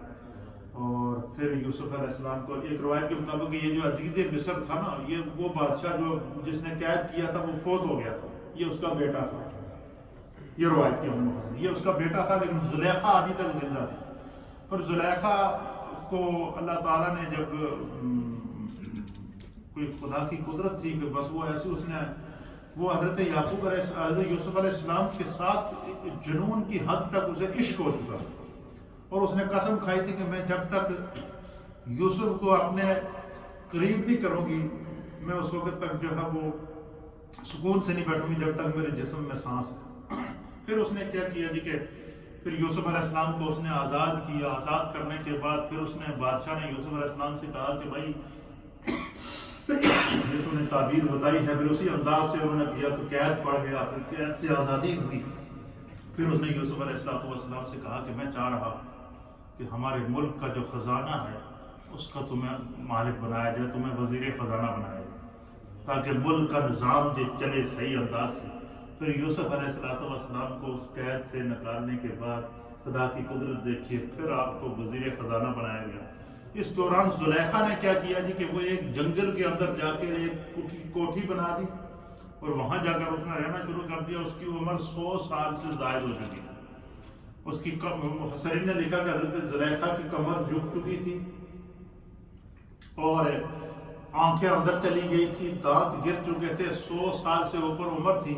اور پھر یوسف علیہ السلام کو ایک روایت کے مطابق یہ جو عزیز مصر تھا نا، یہ وہ بادشاہ جو جس نے قید کیا تھا وہ فوت ہو گیا تھا، یہ اس کا بیٹا تھا۔ یہ روایت کی یہ اس کا بیٹا تھا، لیکن زلیخا ابھی تک زندہ تھی۔ اور زلیخا کو اللہ تعالیٰ نے جب کوئی خدا کی قدرت تھی کہ بس وہ ایسے اس نے وہ حضرت یوسف علیہ السلام کے ساتھ جنون کی حد تک اسے عشق ہو چکا، اور اس نے قسم کھائی تھی کہ میں جب تک یوسف کو اپنے قریب نہیں کروں گی، میں اس وقت تک جو ہے وہ سکون سے نہیں بیٹھوں گی جب تک میرے جسم میں سانس ہے۔ پھر اس نے کیا کیا جی کہ پھر یوسف علیہ السلام کو اس نے آزاد کیا۔ آزاد کرنے کے بعد پھر اس نے بادشاہ نے یوسف علیہ السلام سے کہا کہ بھائی یہ تو نے تعبیر بتائی ہے۔ پھر اسی انداز سے انہوں نے کیا تو قید پڑ گیا، پھر قید سے آزادی ہوئی۔ پھر اس نے یوسف علیہ السلام سے کہا کہ میں چاہ رہا کہ ہمارے ملک کا جو خزانہ ہے اس کا تمہیں مالک بنایا جائے، تمہیں وزیر خزانہ بنایا جائے، تاکہ ملک کا نظام چلے صحیح انداز سے۔ پھر یوسف علیہ السلام کو اس قید سے نکالنے کے بعد خدا کی قدرت دیکھیے، پھر آپ کو وزیر خزانہ بنایا گیا۔ اس دوران زلیخا نے کیا کیا جی کہ وہ ایک جنگل کے اندر جا کے ایک کوٹھی بنا دی، اور وہاں جا کر اس نے رہنا شروع کر دیا۔ اس کی عمر 100 سال سے زائد ہو چکی تھی۔ اس کی مفسرین نے لکھا کہ حضرت زلیخا کی کمر جھک چکی تھی، اور آنکھیں اندر چلی گئی تھی، دانت گر چکے تھے، 100 سال سے اوپر عمر تھی،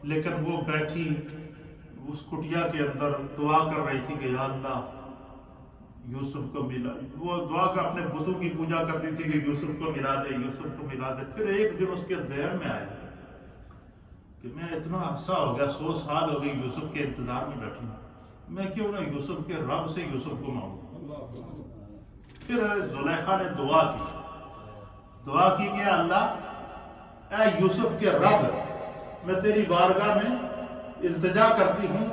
لیکن وہ بیٹھی اس کٹیا کے اندر دعا کر رہی تھی کہ یا اللہ یوسف کو ملا۔ وہ دعا کا اپنے بتوں کی پوجا کرتی تھی کہ یوسف کو ملا دے، یوسف کو ملا دے۔ پھر ایک دن اس کے ذہن میں آیا کہ میں اتنا عرصہ ہو گیا، 100 سال ہو گئی یوسف کے انتظار میں بیٹھی ہوں، میں کیوں نہ یوسف کے رب سے یوسف کو مانگوں۔ پھر زلیخا نے دعا کی کہ اللہ اے یوسف کے رب، میں تیری بارگاہ میں التجا کرتی ہوں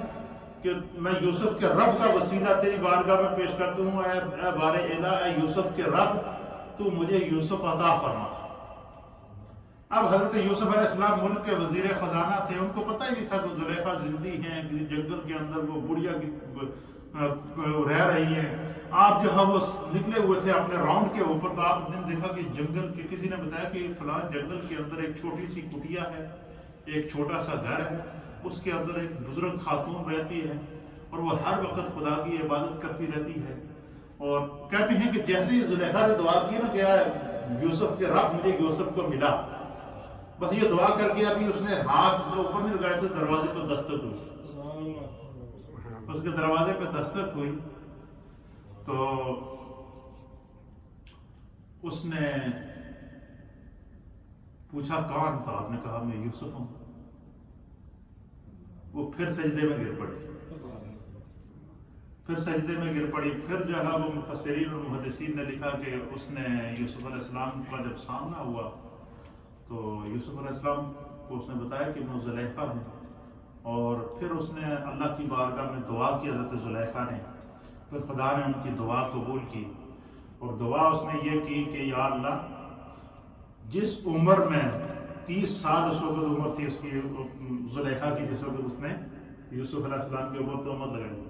کہ میں یوسف کے رب کا وسیلہ تیری بارگاہ میں پیش کرتی ہوں، اے بار الہ، اے یوسف کے رب، تو مجھے یوسف عطا فرما۔ اب حضرت یوسف علیہ السلام ملک کے وزیر خزانہ تھے، ان کو پتہ ہی نہیں تھا کہ زلیخا زندگی ہیں، جنگل کے اندر وہ بڑھیا رہ رہی ہیں۔ آپ جو ہے وہ نکلے ہوئے تھے اپنے راؤنڈ کے اوپر، تو آپ نے دیکھا کہ جنگل کے کسی نے بتایا کہ فلاں جنگل کے اندر ایک چھوٹی سی کٹیا ہے، ایک چھوٹا سا گھر ہے، اس کے اندر ایک بزرگ خاتون رہتی ہے، اور وہ ہر وقت خدا کی عبادت کرتی رہتی ہے۔ اور کہتے ہیں کہ جیسے ہی زلیخا نے دعا کی نا کہ یوسف کے رب مجھے یوسف کو ملا، بس یہ دعا کر کے ابھی اس نے ہاتھ اوپر نہیں لگائے تھے، دروازے پہ دستک ہوئی، اس کے دروازے پہ دستک ہوئی تو اس نے پوچھا کون تھا؟ آپ نے کہا میں یوسف ہوں۔ وہ پھر سجدے میں گر پڑی۔ پھر جو ہے وہ مفسرین اور محدثین نے لکھا کہ اس نے یوسف علیہ السلام کا جب سامنا ہوا تو یوسف علیہ السلام کو اس نے بتایا کہ میں زلیخا ہوں، اور پھر اس نے اللہ کی بارگاہ میں دعا کی حضرت زلیخا نے۔ پھر خدا نے ان کی دعا قبول کی، اور دعا اس نے یہ کی کہ یا اللہ جس عمر میں 30 سال اس وقت عمر تھی اس کی زلیخا کی، جس وقت اس نے یوسف علیہ السلام کے اوپر تہمت لگائی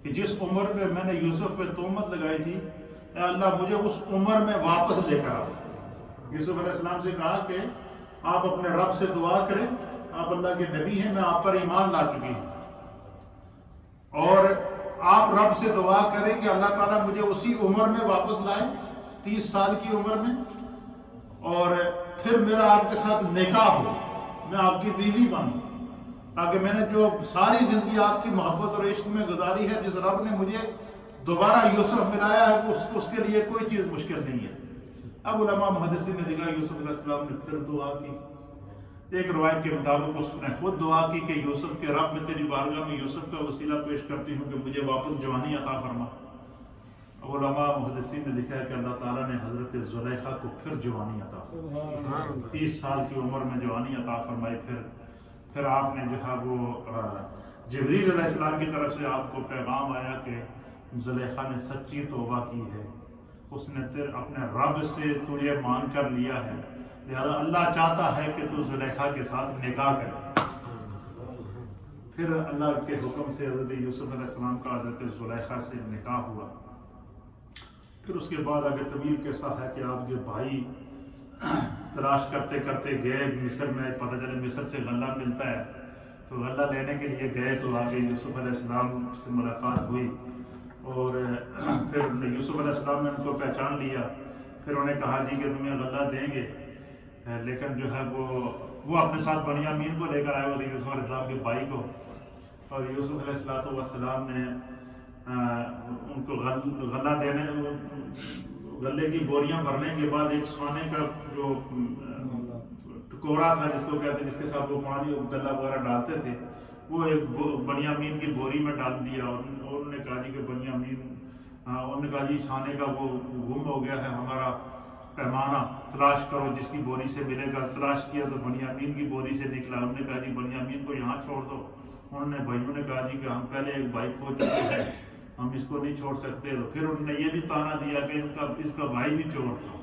کہ جس عمر میں میں نے یوسف پہ تہمت لگائی تھی، اے اللہ مجھے اس عمر میں واپس لے کر آ۔ یوسف علیہ السلام سے کہا کہ آپ اپنے رب سے دعا کریں، آپ اللہ کے نبی ہیں، میں آپ پر ایمان لا چکی ہوں، اور آپ رب سے دعا کریں کہ اللہ تعالیٰ مجھے اسی عمر میں واپس لائے، 30 سال کی عمر میں، اور پھر میرا آپ کے ساتھ نکاح ہو، میں آپ کی بیوی بنوں، تاکہ میں نے جو ساری زندگی آپ کی محبت اور عشق میں گزاری ہے، جس رب نے مجھے دوبارہ یوسف ملایا ہے اس کے لیے کوئی چیز مشکل نہیں ہے۔ اب علماء محدثین نے دیکھا یوسف علیہ السلام نے پھر دعا کی۔ ایک روایت کے مطابق اس نے خود دعا کی کہ یوسف کے رب میں تیری بارگاہ میں یوسف کا وسیلہ پیش کرتی ہوں کہ مجھے واپس جوانی عطا فرما۔ علماء محدثین نے لکھا ہے کہ اللہ تعالیٰ نے حضرت زلیخا کو پھر جوانی عطا فرمائی، 30 سال کی عمر میں جوانی عطا فرمائی۔ پھر آپ نے جو ہے وہ جبریل علیہ السلام کی طرف سے آپ کو پیغام آیا کہ زلیخا نے سچی توبہ کی ہے، اس نے اپنے رب سے تجھے مان کر لیا ہے، لہذا اللہ چاہتا ہے کہ تو زلیخا کے ساتھ نکاح کرے۔ پھر اللہ کے حکم سے حضرت یوسف علیہ السلام کا حضرت زلیخا سے نکاح ہوا۔ پھر اس کے بعد آگے طویل قصہ ہے کہ آپ کے بھائی تلاش کرتے کرتے گئے مصر میں، پتہ چلے مصر سے غلہ ملتا ہے تو غلہ لینے کے لیے گئے، تو آگے یوسف علیہ السلام سے ملاقات ہوئی، اور پھر یوسف علیہ السلام نے ان کو پہچان لیا۔ پھر انہوں نے کہا جی کہ تمہیں غلہ دیں گے، لیکن جو ہے وہ اپنے ساتھ بنیامین کو لے کر آئے ہوئے تھے، یوسف علیہ السلام کے بھائی کو، اور یوسف علیہ السلام نے ان کو غلہ دینے، غلے کی بوریاں بھرنے کے بعد ایک سونے کا جو ٹکورا تھا جس کو کہتے ہیں، جس کے ساتھ وہ پانی غلہ وغیرہ ڈالتے تھے، وہ ایک بنیامین کی بوری میں ڈال دیا، اور انہوں نے کہا جی کہ بنیامین، انہوں نے کہا جی سونے کا وہ گم ہو گیا ہے ہمارا پیمانہ، تلاش کرو جس کی بوری سے ملے گا۔ تلاش کیا تو بنیامین کی بوری سے نکلا۔ انہوں نے کہا جی بنیامین کو یہاں چھوڑ دو۔ انہوں نے بھائیوں نے کہا جی کہ ہم پہلے ایک بھائی کھو چکے ہیں، ہم اس کو نہیں چھوڑ سکتے۔ تو پھر انہوں نے یہ بھی طعنہ دیا کہ اس کا بھائی بھی چور تھا۔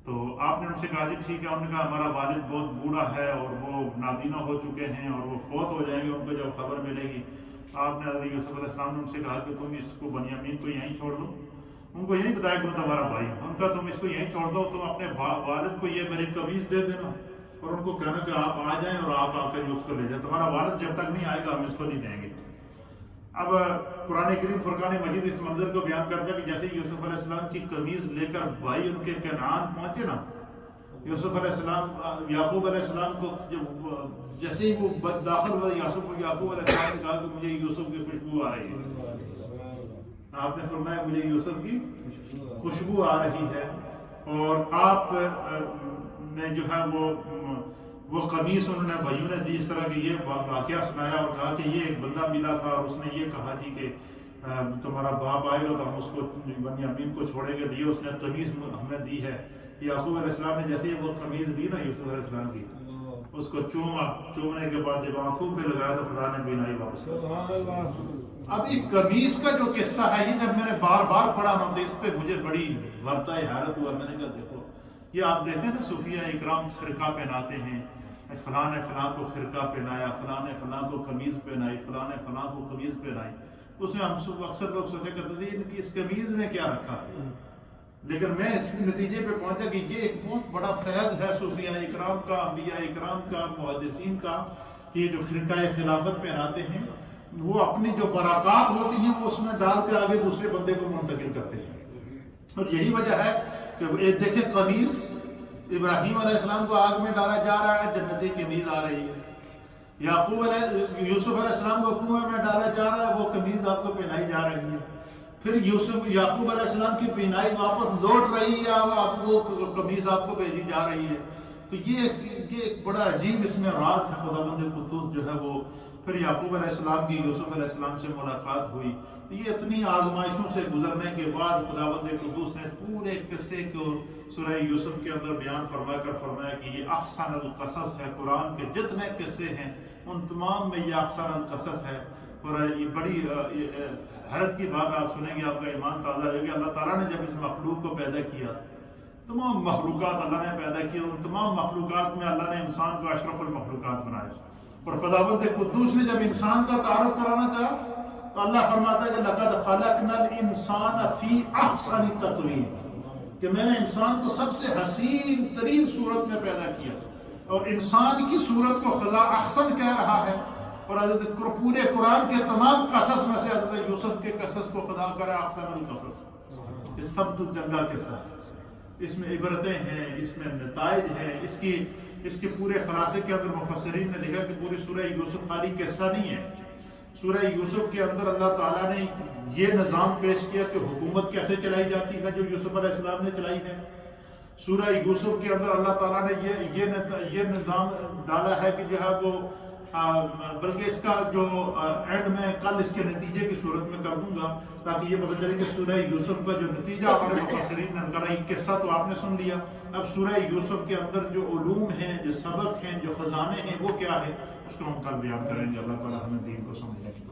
تو آپ نے ان سے کہا جی ٹھیک ہے۔ انہوں نے کہا ہمارا والد بہت بوڑھا ہے اور وہ نابینا ہو چکے ہیں اور وہ فوت ہو جائیں گے، ان کو جب خبر ملے گی۔ آپ نے حضرت یوسف علیہ السلام نے ان سے کہا کہ تم اس کو بنیامین کو یہیں چھوڑ دو۔ ان کو یہ نہیں بتایا کہ میں تمہارا بھائی ہوں، ان کا تم اس کو یہیں چھوڑ دو، تم اپنے والد کو یہ میری قمیص دے دینا اور ان کو کہنا کہ آپ آ جائیں اور آپ آ کر اس کو لے جائیں، تمہارا والد جب تک نہیں آئے گا ہم اس کو نہیں دیں گے۔ اب قرآن کریم فرقان مجید اس منظر کو بیان کرتا ہے کہ جیسے یوسف علیہ السلام کی قمیض لے کر بھائی ان کے کنعان پہنچے نا، یوسف علیہ السلام یعقوب علیہ السلام کو جیسے ہی وہ داخل ہوا، یعقوب علیہ السلام نے کہا کہ مجھے یوسف کی خوشبو آ رہی ہے۔ آپ نے فرمایا مجھے یوسف کی خوشبو آ رہی ہے، اور آپ نے جو ہے وہ قمیص انہوں نے بھائیوں نے دی، اس طرح کہ یہ واقعہ سنایا اور کہا کہ یہ ایک بندہ ملا تھا اور اس نے یہ کہا جی کہ تمہارا باپ آئے گا تو ہم اس کو بنیامین کو چھوڑیں گے، اس نے قمیص ہمیں دی ہے۔ یعقوب علیہ السلام نے جیسے وہ قمیض دی نا یوسف علیہ السلام کی، اس کو چومنے کے بعد جب آنکھوں پہ لگایا تو خدا نے بینائی واپس کی۔ اب یہ قمیص کا جو قصہ ہے، یہ جب میں نے بار بار پڑھا نا تو اس پہ مجھے بڑی ورطہ حیرت ہوا۔ میں نے کہا دیکھو یہ آپ دیکھیں نا صوفیہ اکرام خرقہ پہناتے ہیں، فلاں نے فلاں کو خرقہ پہنایا، فلاں نے فلاں کو قمیض پہنائی، فلاں نے فلاں کو قمیض پہنائی۔ اس میں ہم اکثر لوگ سوچا کرتے تھے کہ اس قمیض نے کیا رکھا، لیکن میں اس نتیجے پہ پہنچا کہ یہ ایک بہت بڑا فیض ہے صوفیہ اکرام کا، انبیاء اکرام کا، محدثین کا، کہ یہ جو خرقہ خلافت پہناتے ہیں وہ اپنی جو برکات ہوتی ہیں وہ اس میں ڈال کے آگے دوسرے بندے کو منتقل کرتے ہیں۔ اور یہی وجہ ہے کہ دیکھیں قمیص ابراہیم علیہ السلام کو آگ میں ڈالا جا رہا ہے، جنتی قمیض آ رہی ہے۔ یوسف علیہ السلام کو کنویں میں ڈالا جا رہا ہے، وہ قمیض آپ کو پہنائی جا رہی ہے۔ پھر یعقوب علیہ السلام کی پہنائی واپس لوٹ رہی ہے، وہ قمیض آپ کو بھیجی جا رہی ہے۔ تو یہ ایک بڑا عجیب اس میں راز ہے خداوند قدوس جو ہے وہ۔ پھر یعقوب علیہ السلام کی یوسف علیہ السلام سے ملاقات ہوئی، یہ اتنی آزمائشوں سے گزرنے کے بعد خداوند قدوس نے پورے قصے کو سورہ یوسف کے اندر بیان فرما کر فرمایا کہ یہ احسن القصص ہے۔ قرآن کے جتنے قصے ہیں ان تمام میں یہ احسن القصص ہے۔ اور یہ بڑی حیرت کی بات آپ سنیں گے، آپ کا ایمان تازہ ہوگا۔ اللہ تعالیٰ نے جب اس مخلوق کو پیدا کیا تمام مخلوقات اللہ نے پیدا کی، اور تمام مخلوقات میں اللہ نے انسان کو اشرف المخلوقات بنایا۔ اور خداوند قدوس نے جب انسان کا تعارف کرانا چاہا تو اللہ فرماتا ہے کہ لقد خلقنا الانسان فی احسن تقویم، کہ میں نے انسان کو سب سے حسین ترین صورت میں پیدا کیا، اور انسان کی صورت کو خدا احسن کہہ رہا ہے۔ اور حضرت پورے قرآن کے تمام قصص میں سے حضرت یوسف کے قصص کو خدا کرا احسن القصص، یہ سب جنگا قصہ، اس میں عبرتیں ہیں، اس میں نتائج ہیں، اس کے پورے خلاصے کے اندر مفسرین نے لکھا کہ پوری سورہ یوسف خالی قصہ نہیں ہے۔ سورہ یوسف کے اندر اللہ تعالیٰ نے یہ نظام پیش کیا کہ حکومت کیسے چلائی جاتی ہے جو یوسف علیہ السلام نے چلائی ہے۔ سورہ یوسف کے اندر اللہ تعالیٰ نے یہ نظام ڈالا ہے کہ جو ہے وہ بلکہ اس کا جو اینڈ میں کل اس کے نتیجے کی صورت میں کر دوں گا، تاکہ یہ پتہ چلے کہ سورہ یوسف کا جو نتیجہ ہمارے مفسرین نے کرا، یہ قصہ تو آپ نے سن لیا، اب سورہ یوسف کے اندر جو علوم ہیں، جو سبق ہیں، جو خزانے ہیں، وہ کیا ہے، اس کو ہم کل بیان کریں گے۔ اللہ تعالیٰ ہمیں دین کو سمجھنے کی